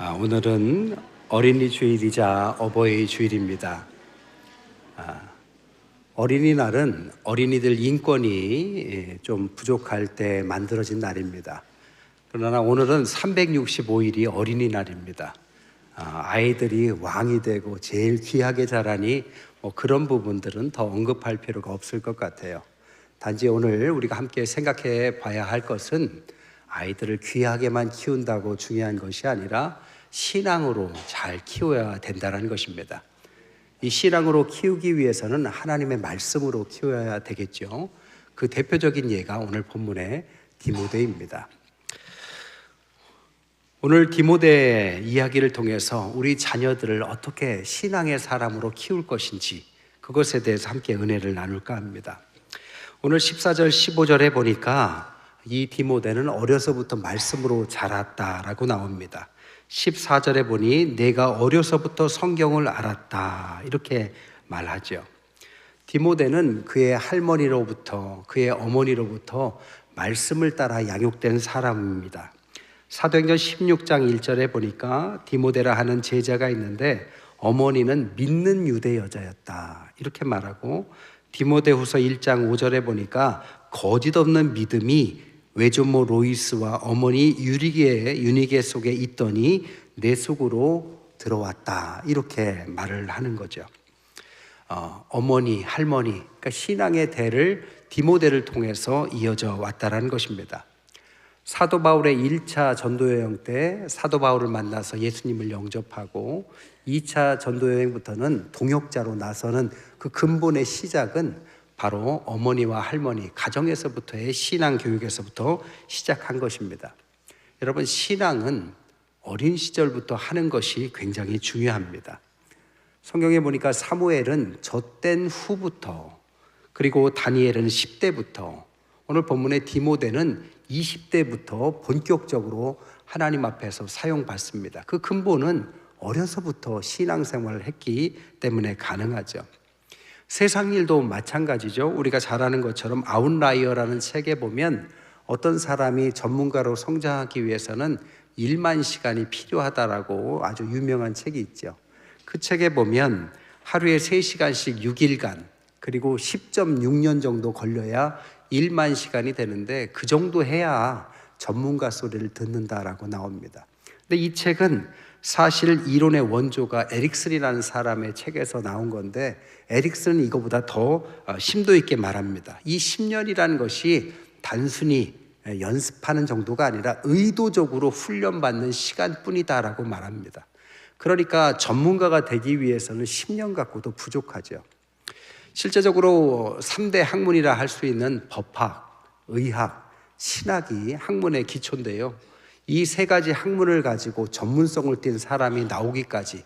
오늘은 어린이 주일이자 어버이 주일입니다. 어린이날은 어린이들 인권이 좀 부족할 때 만들어진 날입니다. 그러나 오늘은 365일이 어린이날입니다. 아이들이 왕이 되고 제일 귀하게 자라니 그런 부분들은 더 언급할 필요가 없을 것 같아요. 단지 오늘 우리가 함께 생각해 봐야 할 것은 아이들을 귀하게만 키운다고 중요한 것이 아니라 신앙으로 잘 키워야 된다는 것입니다. 이 신앙으로 키우기 위해서는 하나님의 말씀으로 키워야 되겠죠. 그 대표적인 예가 오늘 본문의 디모데입니다. 오늘 디모데 이야기를 통해서 우리 자녀들을 어떻게 신앙의 사람으로 키울 것인지 그것에 대해서 함께 은혜를 나눌까 합니다. 오늘 14절 15절에 보니까 이 디모데는 어려서부터 말씀으로 자랐다라고 나옵니다. 14절에 보니 내가 어려서부터 성경을 알았다 이렇게 말하죠. 디모데는 그의 할머니로부터 그의 어머니로부터 말씀을 따라 양육된 사람입니다. 사도행전 16장 1절에 보니까 디모데라 하는 제자가 있는데 어머니는 믿는 유대 여자였다 이렇게 말하고, 디모데후서 1장 5절에 보니까 거짓 없는 믿음이 외조모 로이스와 어머니 유니게 속에 있더니 내 속으로 들어왔다 이렇게 말을 하는 거죠. 어머니, 할머니, 그러니까 신앙의 대를 디모데를 통해서 이어져 왔다라는 것입니다. 사도 바울의 1차 전도여행 때 사도 바울을 만나서 예수님을 영접하고 2차 전도여행부터는 동역자로 나서는 그 근본의 시작은 바로 어머니와 할머니, 가정에서부터의 신앙 교육에서부터 시작한 것입니다. 여러분, 신앙은 어린 시절부터 하는 것이 굉장히 중요합니다. 성경에 보니까 사무엘은 젖된 후부터, 그리고 다니엘은 10대부터, 오늘 본문의 디모데는 20대부터 본격적으로 하나님 앞에서 사용받습니다. 그 근본은 어려서부터 신앙생활을 했기 때문에 가능하죠. 세상 일도 마찬가지죠. 우리가 잘 아는 것처럼 아웃라이어라는 책에 보면 어떤 사람이 전문가로 성장하기 위해서는 1만 시간이 필요하다라고 아주 유명한 책이 있죠. 그 책에 보면 하루에 3시간씩 6일간 그리고 10.6년 정도 걸려야 1만 시간이 되는데 그 정도 해야 전문가 소리를 듣는다라고 나옵니다. 근데 이 책은 사실 이론의 원조가 에릭슨이라는 사람의 책에서 나온 건데, 에릭슨은 이거보다 더 심도 있게 말합니다. 이 10년이라는 것이 단순히 연습하는 정도가 아니라 의도적으로 훈련받는 시간뿐이다라고 말합니다. 그러니까 전문가가 되기 위해서는 10년 갖고도 부족하죠. 실제적으로 3대 학문이라 할 수 있는 법학, 의학, 신학이 학문의 기초인데요. 이 세 가지 학문을 가지고 전문성을 띈 사람이 나오기까지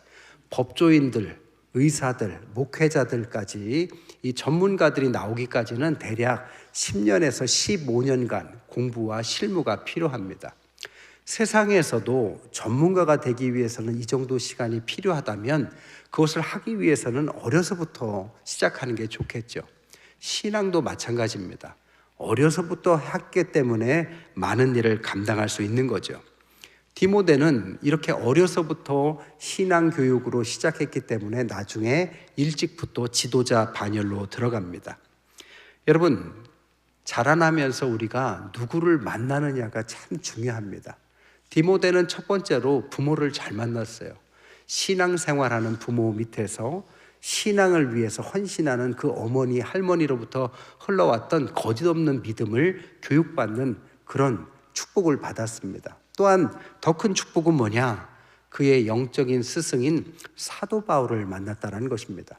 법조인들, 의사들, 목회자들까지 이 전문가들이 나오기까지는 대략 10년에서 15년간 공부와 실무가 필요합니다. 세상에서도 전문가가 되기 위해서는 이 정도 시간이 필요하다면 그것을 하기 위해서는 어려서부터 시작하는 게 좋겠죠. 신앙도 마찬가지입니다. 어려서부터 했기 때문에 많은 일을 감당할 수 있는 거죠. 디모데는 이렇게 어려서부터 신앙 교육으로 시작했기 때문에 나중에 일찍부터 지도자 반열로 들어갑니다. 여러분, 자라나면서 우리가 누구를 만나느냐가 참 중요합니다. 디모데는 첫 번째로 부모를 잘 만났어요. 신앙생활하는 부모 밑에서 신앙을 위해서 헌신하는 그 어머니, 할머니로부터 흘러왔던 거짓 없는 믿음을 교육받는 그런 축복을 받았습니다. 또한 더 큰 축복은 뭐냐? 그의 영적인 스승인 사도 바울을 만났다는 것입니다.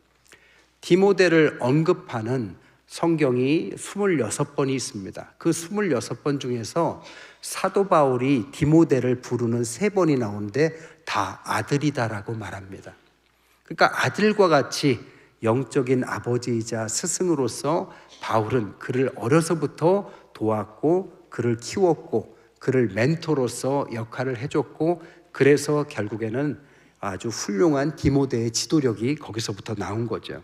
디모데를 언급하는 성경이 26번이 있습니다. 그 26번 중에서 사도 바울이 디모데를 부르는 3번이 나오는데 다 아들이다라고 말합니다. 그러니까 아들과 같이 영적인 아버지이자 스승으로서 바울은 그를 어려서부터 도왔고 그를 키웠고 그를 멘토로서 역할을 해줬고, 그래서 결국에는 아주 훌륭한 디모데의 지도력이 거기서부터 나온 거죠.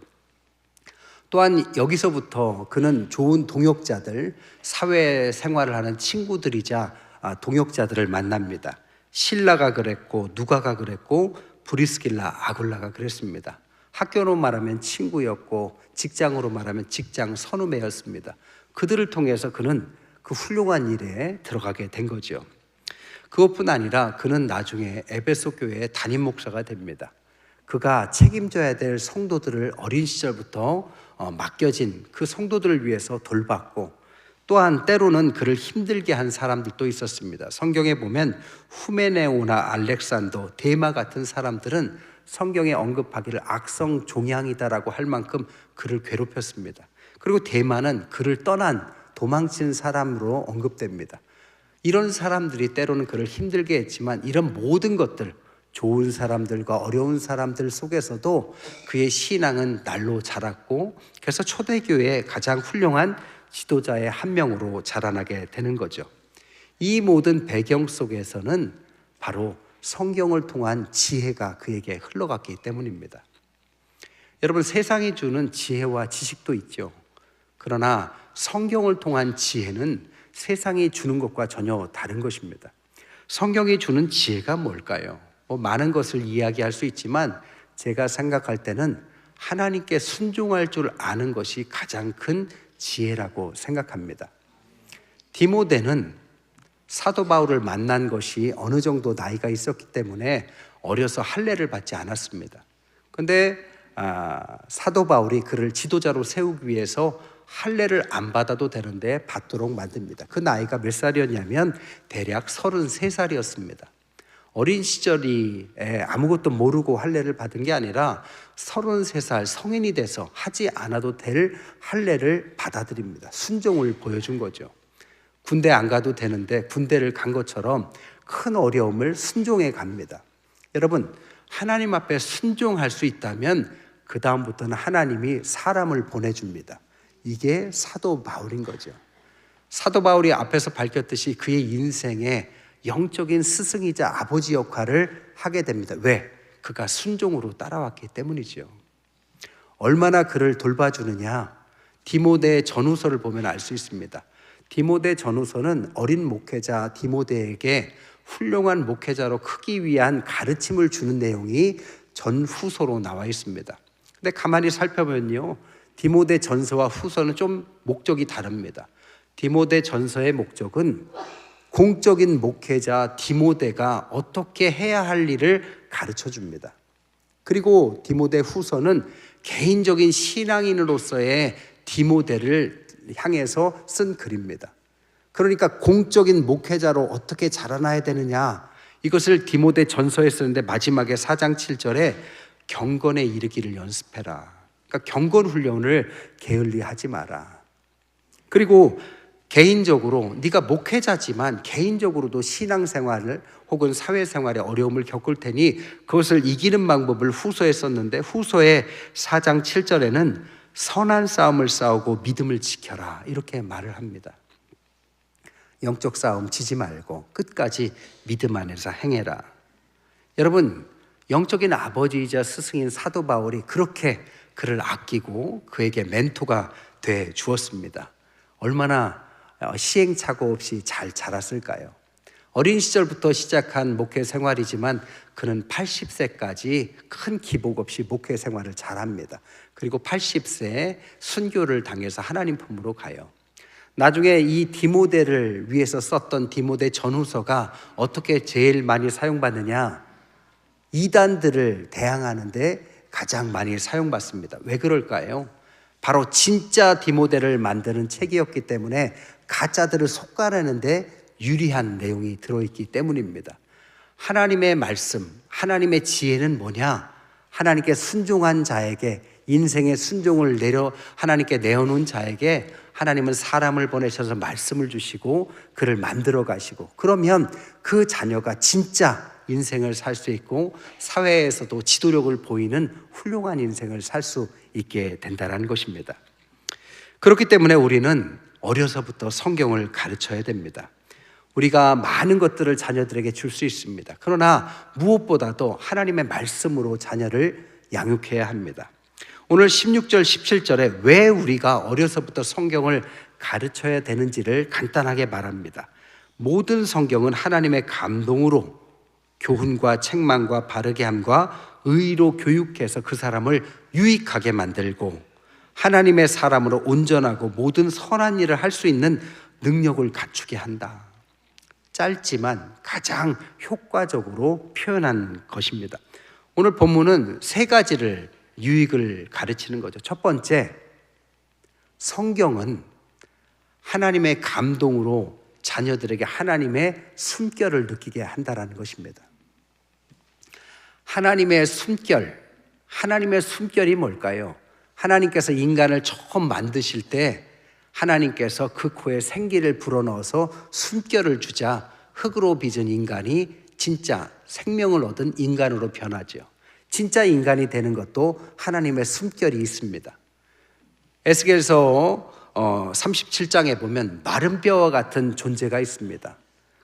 또한 여기서부터 그는 좋은 동역자들, 사회생활을 하는 친구들이자 동역자들을 만납니다. 신라가 그랬고 누가가 그랬고 브리스길라 아굴라가 그랬습니다. 학교로 말하면 친구였고 직장으로 말하면 직장 선후배였습니다. 그들을 통해서 그는 그 훌륭한 일에 들어가게 된 거죠. 그것뿐 아니라 그는 나중에 에베소 교회의 담임 목사가 됩니다. 그가 책임져야 될 성도들을 어린 시절부터 맡겨진 그 성도들을 위해서 돌봤고, 또한 때로는 그를 힘들게 한 사람들도 있었습니다. 성경에 보면 후메네오나 알렉산더, 데마 같은 사람들은 성경에 언급하기를 악성 종양이다라고 할 만큼 그를 괴롭혔습니다. 그리고 데마는 그를 떠난 도망친 사람으로 언급됩니다. 이런 사람들이 때로는 그를 힘들게 했지만 이런 모든 것들, 좋은 사람들과 어려운 사람들 속에서도 그의 신앙은 날로 자랐고, 그래서 초대교회의 가장 훌륭한 지도자의 한 명으로 자라나게 되는 거죠. 이 모든 배경 속에서는 바로 성경을 통한 지혜가 그에게 흘러갔기 때문입니다. 여러분, 세상이 주는 지혜와 지식도 있죠. 그러나 성경을 통한 지혜는 세상이 주는 것과 전혀 다른 것입니다. 성경이 주는 지혜가 뭘까요? 많은 것을 이야기할 수 있지만 제가 생각할 때는 하나님께 순종할 줄 아는 것이 가장 큰 지혜라고 생각합니다. 디모데는 사도 바울을 만난 것이 어느 정도 나이가 있었기 때문에 어려서 할례를 받지 않았습니다. 그런데 사도 바울이 그를 지도자로 세우기 위해서 할례를 안 받아도 되는데 받도록 만듭니다. 그 나이가 몇 살이었냐면 대략 33살이었습니다. 어린 시절에 아무것도 모르고 할례를 받은 게 아니라 33살 성인이 돼서 하지 않아도 될 할례를 받아들입니다. 순종을 보여준 거죠. 군대 안 가도 되는데 군대를 간 것처럼 큰 어려움을 순종해 갑니다. 여러분, 하나님 앞에 순종할 수 있다면 그 다음부터는 하나님이 사람을 보내줍니다. 이게 사도 바울인 거죠. 사도 바울이 앞에서 밝혔듯이 그의 인생에 영적인 스승이자 아버지 역할을 하게 됩니다. 왜? 그가 순종으로 따라왔기 때문이죠. 얼마나 그를 돌봐주느냐, 디모데 전후서를 보면 알 수 있습니다. 디모데 전후서는 어린 목회자 디모데에게 훌륭한 목회자로 크기 위한 가르침을 주는 내용이 전후서로 나와 있습니다. 근데 가만히 살펴보면요, 디모데 전서와 후서는 좀 목적이 다릅니다. 디모데 전서의 목적은 공적인 목회자 디모데가 어떻게 해야 할 일을 가르쳐 줍니다. 그리고 디모데 후서는 개인적인 신앙인으로서의 디모데를 향해서 쓴 글입니다. 그러니까 공적인 목회자로 어떻게 자라나야 되느냐, 이것을 디모데 전서에 쓰는데 마지막에 4장 7절에 경건에 이르기를 연습해라. 그러니까 경건 훈련을 게을리하지 마라. 그리고 개인적으로 네가 목회자지만 개인적으로도 신앙생활을 혹은 사회생활에 어려움을 겪을 테니 그것을 이기는 방법을 후서에 썼는데, 후서의 4장 7절에는 선한 싸움을 싸우고 믿음을 지켜라, 이렇게 말을 합니다. 영적 싸움 지지 말고 끝까지 믿음 안에서 행해라. 여러분, 영적인 아버지이자 스승인 사도 바울이 그렇게 그를 아끼고 그에게 멘토가 돼 주었습니다. 얼마나 시행착오 없이 잘 자랐을까요? 어린 시절부터 시작한 목회 생활이지만 그는 80세까지 큰 기복 없이 목회 생활을 잘합니다. 그리고 80세에 순교를 당해서 하나님 품으로 가요. 나중에 이 디모데를 위해서 썼던 디모데 전후서가 어떻게 제일 많이 사용받느냐? 이단들을 대항하는데 가장 많이 사용받습니다. 왜 그럴까요? 바로 진짜 디모데를 만드는 책이었기 때문에 가짜들을 속아내는데 유리한 내용이 들어있기 때문입니다. 하나님의 말씀, 하나님의 지혜는 뭐냐? 하나님께 순종한 자에게, 인생의 순종을 하나님께 내어놓은 자에게 하나님은 사람을 보내셔서 말씀을 주시고 그를 만들어 가시고, 그러면 그 자녀가 진짜 인생을 살 수 있고 사회에서도 지도력을 보이는 훌륭한 인생을 살 수 있게 된다는 것입니다. 그렇기 때문에 우리는 어려서부터 성경을 가르쳐야 됩니다. 우리가 많은 것들을 자녀들에게 줄 수 있습니다. 그러나 무엇보다도 하나님의 말씀으로 자녀를 양육해야 합니다. 오늘 16절, 17절에 왜 우리가 어려서부터 성경을 가르쳐야 되는지를 간단하게 말합니다. 모든 성경은 하나님의 감동으로 교훈과 책망과 바르게 함과 의로 교육해서 그 사람을 유익하게 만들고 하나님의 사람으로 온전하고 모든 선한 일을 할 수 있는 능력을 갖추게 한다. 짧지만 가장 효과적으로 표현한 것입니다. 오늘 본문은 세 가지를 유익을 가르치는 거죠. 첫 번째, 성경은 하나님의 감동으로 자녀들에게 하나님의 숨결을 느끼게 한다는 것입니다. 하나님의 숨결이 뭘까요? 하나님께서 인간을 처음 만드실 때 하나님께서 그 코에 생기를 불어넣어서 숨결을 주자 흙으로 빚은 인간이 진짜 생명을 얻은 인간으로 변하죠. 진짜 인간이 되는 것도 하나님의 숨결이 있습니다. 에스겔서 37장에 보면 마른 뼈와 같은 존재가 있습니다.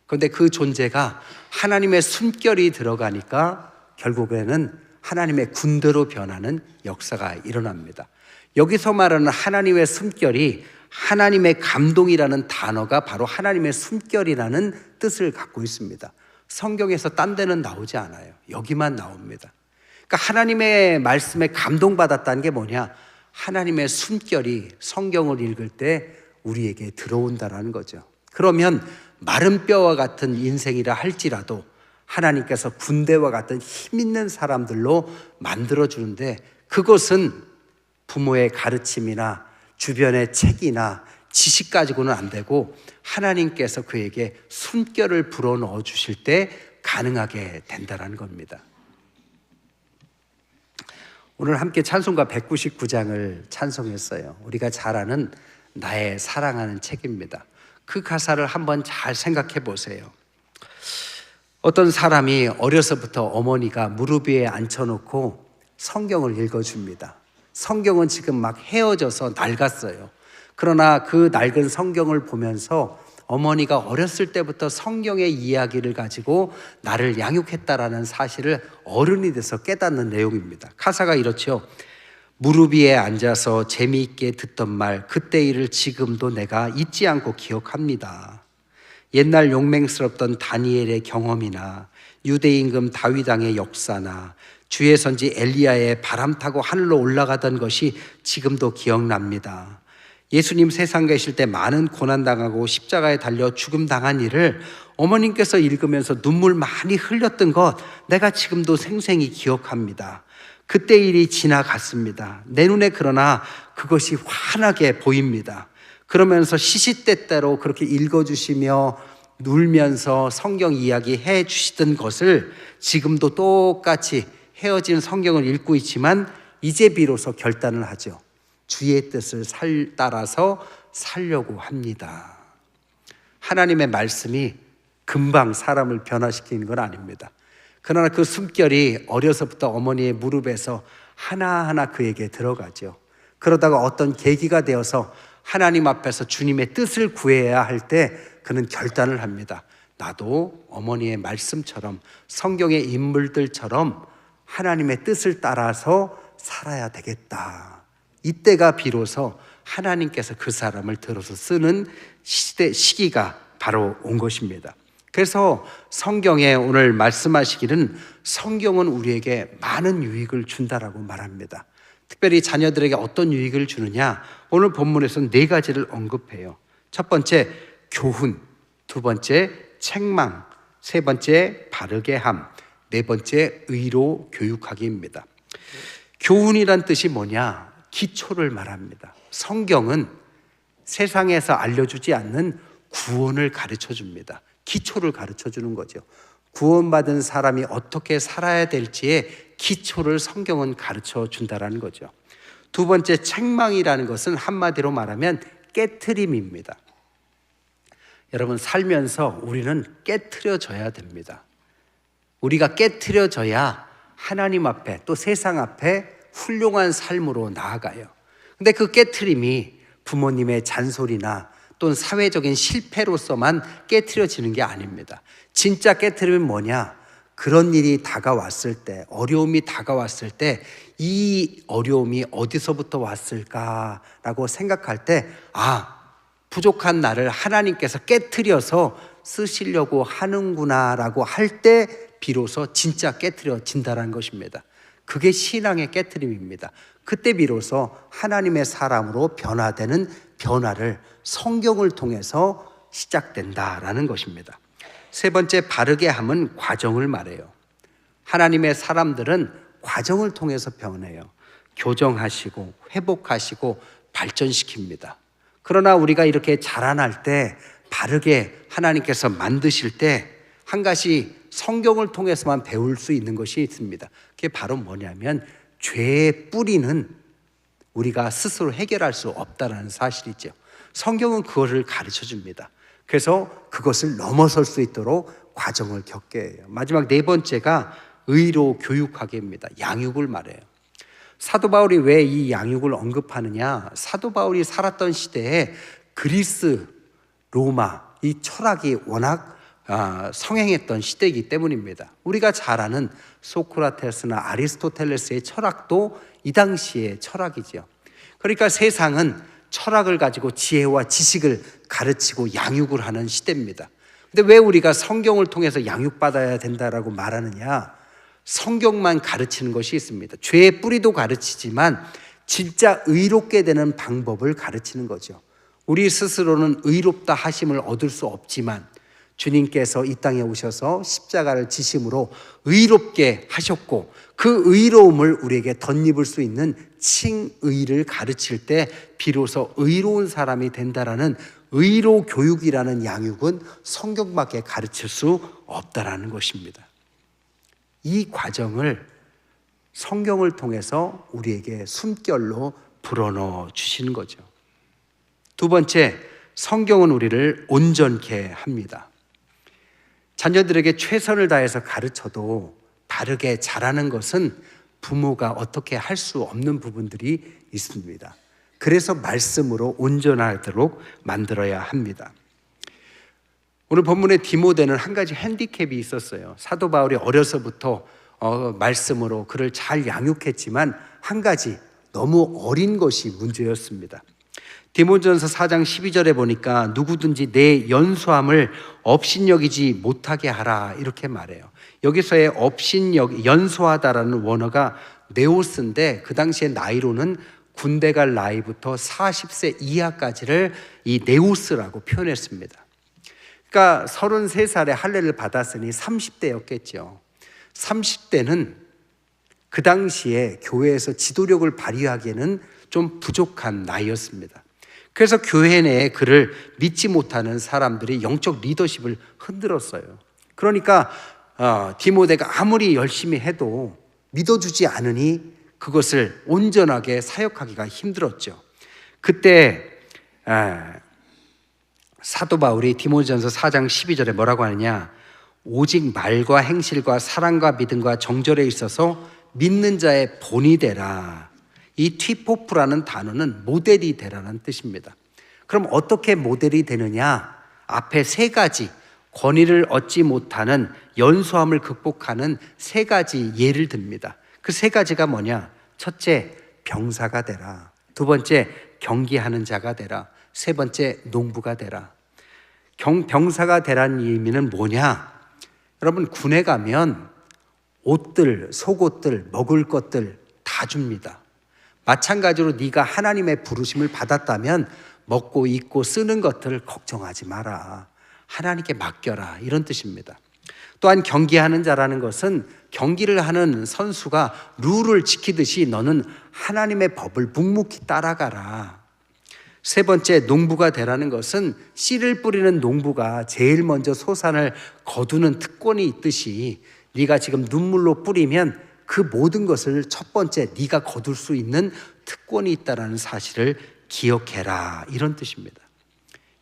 그런데 그 존재가 하나님의 숨결이 들어가니까 결국에는 하나님의 군대로 변하는 역사가 일어납니다. 여기서 말하는 하나님의 숨결이 하나님의 감동이라는 단어가 바로 하나님의 숨결이라는 뜻을 갖고 있습니다. 성경에서 딴 데는 나오지 않아요. 여기만 나옵니다. 그러니까 하나님의 말씀에 감동받았다는 게 뭐냐? 하나님의 숨결이 성경을 읽을 때 우리에게 들어온다는 거죠. 그러면 마른 뼈와 같은 인생이라 할지라도 하나님께서 군대와 같은 힘 있는 사람들로 만들어주는데, 그것은 부모의 가르침이나 주변의 책이나 지식 가지고는 안 되고 하나님께서 그에게 숨결을 불어넣어 주실 때 가능하게 된다는 겁니다. 오늘 함께 찬송가 199장을 찬송했어요. 우리가 잘 아는 나의 사랑하는 책입니다. 그 가사를 한번 잘 생각해 보세요. 어떤 사람이 어려서부터 어머니가 무릎 위에 앉혀놓고 성경을 읽어줍니다. 성경은 지금 막 헤어져서 낡았어요. 그러나 그 낡은 성경을 보면서 어머니가 어렸을 때부터 성경의 이야기를 가지고 나를 양육했다라는 사실을 어른이 돼서 깨닫는 내용입니다. 가사가 이렇죠. 무릎 위에 앉아서 재미있게 듣던 말, 그때 일을 지금도 내가 잊지 않고 기억합니다. 옛날 용맹스럽던 다니엘의 경험이나 유대 임금 다윗 왕의 역사나 주의 선지 엘리야의 바람 타고 하늘로 올라가던 것이 지금도 기억납니다. 예수님 세상 계실 때 많은 고난당하고 십자가에 달려 죽음당한 일을 어머님께서 읽으면서 눈물 많이 흘렸던 것 내가 지금도 생생히 기억합니다. 그때 일이 지나갔습니다. 내 눈에 그러나 그것이 환하게 보입니다. 그러면서 시시때때로 그렇게 읽어주시며 울면서 성경 이야기 해주시던 것을 지금도 똑같이 헤어진 성경을 읽고 있지만 이제 비로소 결단을 하죠. 주의 뜻을 따라서 살려고 합니다. 하나님의 말씀이 금방 사람을 변화시키는 건 아닙니다. 그러나 그 숨결이 어려서부터 어머니의 무릎에서 하나하나 그에게 들어가죠. 그러다가 어떤 계기가 되어서 하나님 앞에서 주님의 뜻을 구해야 할 때 그는 결단을 합니다. 나도 어머니의 말씀처럼 성경의 인물들처럼 하나님의 뜻을 따라서 살아야 되겠다. 이때가 비로소 하나님께서 그 사람을 들어서 쓰는 시기가 바로 온 것입니다. 그래서 성경에 오늘 말씀하시기는 성경은 우리에게 많은 유익을 준다라고 말합니다. 특별히 자녀들에게 어떤 유익을 주느냐? 오늘 본문에서는 4가지를 언급해요. 첫 번째, 교훈. 두 번째, 책망. 세 번째, 바르게 함. 네 번째, 의로 교육하기입니다. 교훈이란 뜻이 뭐냐? 기초를 말합니다. 성경은 세상에서 알려주지 않는 구원을 가르쳐 줍니다. 기초를 가르쳐 주는 거죠. 구원받은 사람이 어떻게 살아야 될지의 기초를 성경은 가르쳐 준다라는 거죠. 두 번째, 책망이라는 것은 한마디로 말하면 깨트림입니다. 여러분, 살면서 우리는 깨트려져야 됩니다. 우리가 깨트려져야 하나님 앞에 또 세상 앞에 훌륭한 삶으로 나아가요. 근데 그 깨트림이 부모님의 잔소리나 또는 사회적인 실패로서만 깨트려지는 게 아닙니다. 진짜 깨트림은 뭐냐? 그런 일이 다가왔을 때, 어려움이 다가왔을 때 이 어려움이 어디서부터 왔을까라고 생각할 때 부족한 나를 하나님께서 깨트려서 쓰시려고 하는구나라고 할 때 비로소 진짜 깨트려진다는 것입니다. 그게 신앙의 깨트림입니다. 그때 비로소 하나님의 사람으로 변화되는 변화를 성경을 통해서 시작된다라는 것입니다. 세 번째, 바르게 함은 과정을 말해요. 하나님의 사람들은 과정을 통해서 변해요. 교정하시고 회복하시고 발전시킵니다. 그러나 우리가 이렇게 자라날 때, 바르게 하나님께서 만드실 때 한 가지 성경을 통해서만 배울 수 있는 것이 있습니다. 그게 바로 뭐냐면 죄의 뿌리는 우리가 스스로 해결할 수 없다는 사실이죠. 성경은 그것을 가르쳐 줍니다. 그래서 그것을 넘어설 수 있도록 과정을 겪게 해요. 마지막 네 번째가 의로 교육하게입니다. 양육을 말해요. 사도 바울이 왜 이 양육을 언급하느냐? 사도 바울이 살았던 시대에 그리스, 로마 이 철학이 워낙 성행했던 시대이기 때문입니다. 우리가 잘 아는 소크라테스나 아리스토텔레스의 철학도 이 당시의 철학이죠. 그러니까 세상은 철학을 가지고 지혜와 지식을 가르치고 양육을 하는 시대입니다. 근데 왜 우리가 성경을 통해서 양육받아야 된다라고 말하느냐? 성경만 가르치는 것이 있습니다. 죄의 뿌리도 가르치지만 진짜 의롭게 되는 방법을 가르치는 거죠. 우리 스스로는 의롭다 하심을 얻을 수 없지만 주님께서 이 땅에 오셔서 십자가를 지심으로 의롭게 하셨고 그 의로움을 우리에게 덧입을 수 있는 칭의를 가르칠 때 비로소 의로운 사람이 된다라는 의로 교육이라는 양육은 성경밖에 가르칠 수 없다라는 것입니다. 이 과정을 성경을 통해서 우리에게 숨결로 불어넣어 주시는 거죠. 두 번째, 성경은 우리를 온전케 합니다. 자녀들에게 최선을 다해서 가르쳐도 바르게 자라는 것은 부모가 어떻게 할 수 없는 부분들이 있습니다. 그래서 말씀으로 온전하도록 만들어야 합니다. 오늘 본문의 디모데는 한 가지 핸디캡이 있었어요. 사도 바울이 어려서부터 말씀으로 그를 잘 양육했지만 한 가지 너무 어린 것이 문제였습니다. 디모데전서 4장 12절에 보니까 누구든지 내 연소함을 업신여기지 못하게 하라 이렇게 말해요. 여기서의 연소하다라는 원어가 네오스인데 그 당시의 나이로는 군대 갈 나이부터 40세 이하까지를 이 네오스라고 표현했습니다. 그러니까 33살에 할례를 받았으니 30대였겠죠. 30대는 그 당시에 교회에서 지도력을 발휘하기에는 좀 부족한 나이였습니다. 그래서 교회 내에 그를 믿지 못하는 사람들이 영적 리더십을 흔들었어요. 그러니까 디모데가 아무리 열심히 해도 믿어주지 않으니 그것을 온전하게 사역하기가 힘들었죠. 그때 사도 바울이 디모데전서 4장 12절에 뭐라고 하느냐? 오직 말과 행실과 사랑과 믿음과 정절에 있어서 믿는 자의 본이 되라. 이 티포프라는 단어는 모델이 되라는 뜻입니다. 그럼 어떻게 모델이 되느냐? 앞에 세 가지 권위를 얻지 못하는 연소함을 극복하는 세 가지 예를 듭니다. 그 세 가지가 뭐냐? 첫째, 병사가 되라. 두 번째, 경기하는 자가 되라. 세 번째, 농부가 되라. 병사가 되라는 의미는 뭐냐? 여러분, 군에 가면 옷들, 속옷들, 먹을 것들 다 줍니다. 마찬가지로 네가 하나님의 부르심을 받았다면 먹고 입고 쓰는 것들을 걱정하지 마라. 하나님께 맡겨라. 이런 뜻입니다. 또한 경기하는 자라는 것은 경기를 하는 선수가 룰을 지키듯이 너는 하나님의 법을 묵묵히 따라가라. 세 번째, 농부가 되라는 것은 씨를 뿌리는 농부가 제일 먼저 소산을 거두는 특권이 있듯이 네가 지금 눈물로 뿌리면 그 모든 것을 첫 번째 네가 거둘 수 있는 특권이 있다는 사실을 기억해라. 이런 뜻입니다.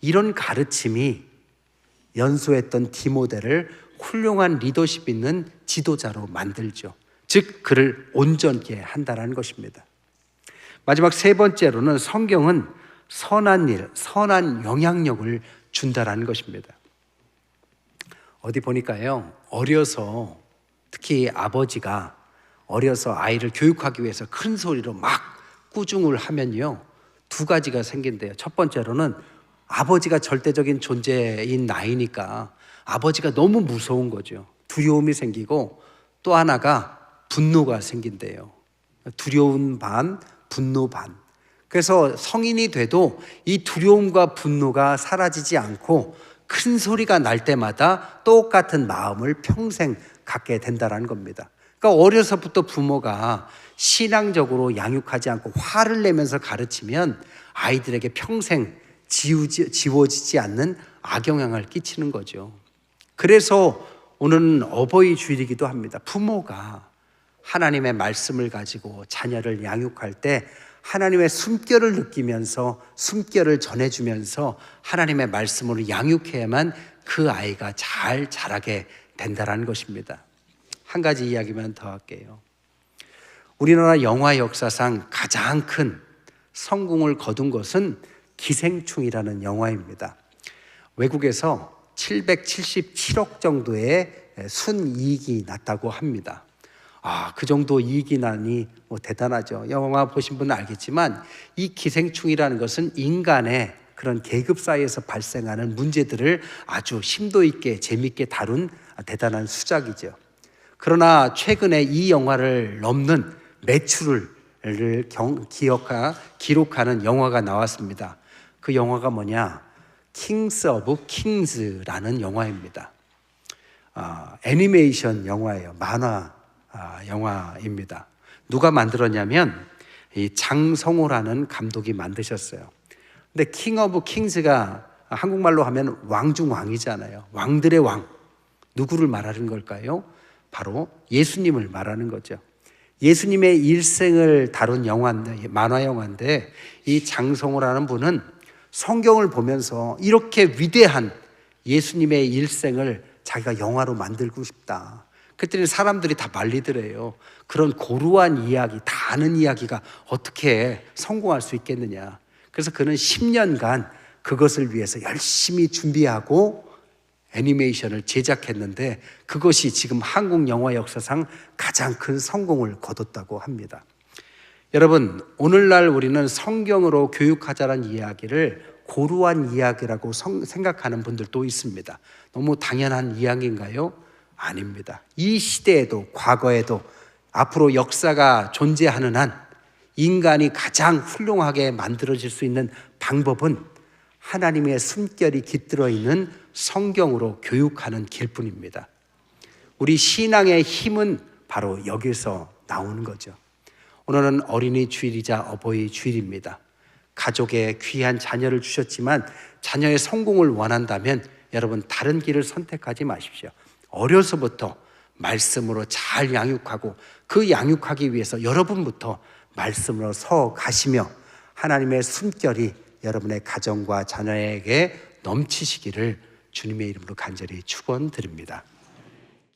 이런 가르침이 연소했던 디모데를 훌륭한 리더십 있는 지도자로 만들죠. 즉 그를 온전케 한다는 것입니다. 마지막 세 번째로는 성경은 선한 일, 선한 영향력을 준다라는 것입니다. 어디 보니까요, 어려서 특히 아버지가 어려서 아이를 교육하기 위해서 큰 소리로 막 꾸중을 하면요, 두 가지가 생긴대요. 첫 번째로는 아버지가 절대적인 존재인 나이니까 아버지가 너무 무서운 거죠. 두려움이 생기고 또 하나가 분노가 생긴대요. 두려움 반, 분노 반. 그래서 성인이 돼도 이 두려움과 분노가 사라지지 않고 큰 소리가 날 때마다 똑같은 마음을 평생 갖게 된다는 겁니다. 그러니까 어려서부터 부모가 신앙적으로 양육하지 않고 화를 내면서 가르치면 아이들에게 평생 지워지지 않는 악영향을 끼치는 거죠. 그래서 오늘은 어버이 주일이기도 합니다. 부모가 하나님의 말씀을 가지고 자녀를 양육할 때 하나님의 숨결을 느끼면서 숨결을 전해주면서 하나님의 말씀으로 양육해야만 그 아이가 잘 자라게 된다는 것입니다. 한 가지 이야기만 더 할게요. 우리나라 영화 역사상 가장 큰 성공을 거둔 것은 기생충이라는 영화입니다. 외국에서 777억 정도의 순이익이 났다고 합니다. 그 정도 이익이 나니 대단하죠. 영화 보신 분은 알겠지만 이 기생충이라는 것은 인간의 그런 계급 사이에서 발생하는 문제들을 아주 심도 있게 재밌게 다룬 대단한 수작이죠. 그러나 최근에 이 영화를 넘는 매출을 기록하는 영화가 나왔습니다. 그 영화가 뭐냐? 킹스 오브 킹스라는 영화입니다. 애니메이션 영화예요. 만화 영화입니다. 누가 만들었냐면 이 장성호라는 감독이 만드셨어요. 근데 킹 오브 킹스가 한국말로 하면 왕 중 왕이잖아요. 왕들의 왕. 누구를 말하는 걸까요? 바로 예수님을 말하는 거죠. 예수님의 일생을 다룬 영화인데, 만화 영화인데 이 장성호라는 분은 성경을 보면서 이렇게 위대한 예수님의 일생을 자기가 영화로 만들고 싶다. 그랬더니 사람들이 다 말리더래요. 그런 고루한 이야기, 다 아는 이야기가 어떻게 성공할 수 있겠느냐. 그래서 그는 10년간 그것을 위해서 열심히 준비하고 애니메이션을 제작했는데 그것이 지금 한국 영화 역사상 가장 큰 성공을 거뒀다고 합니다. 여러분, 오늘날 우리는 성경으로 교육하자는 이야기를 고루한 이야기라고 생각하는 분들도 있습니다. 너무 당연한 이야기인가요? 아닙니다. 이 시대에도 과거에도 앞으로 역사가 존재하는 한 인간이 가장 훌륭하게 만들어질 수 있는 방법은 하나님의 숨결이 깃들어 있는 성경으로 교육하는 길뿐입니다. 우리 신앙의 힘은 바로 여기서 나오는 거죠. 오늘은 어린이 주일이자 어버이 주일입니다. 가족에 귀한 자녀를 주셨지만 자녀의 성공을 원한다면 여러분 다른 길을 선택하지 마십시오. 어려서부터 말씀으로 잘 양육하고 그 양육하기 위해서 여러분부터 말씀으로 서 가시며 하나님의 숨결이 여러분의 가정과 자녀에게 넘치시기를 주님의 이름으로 간절히 축원드립니다.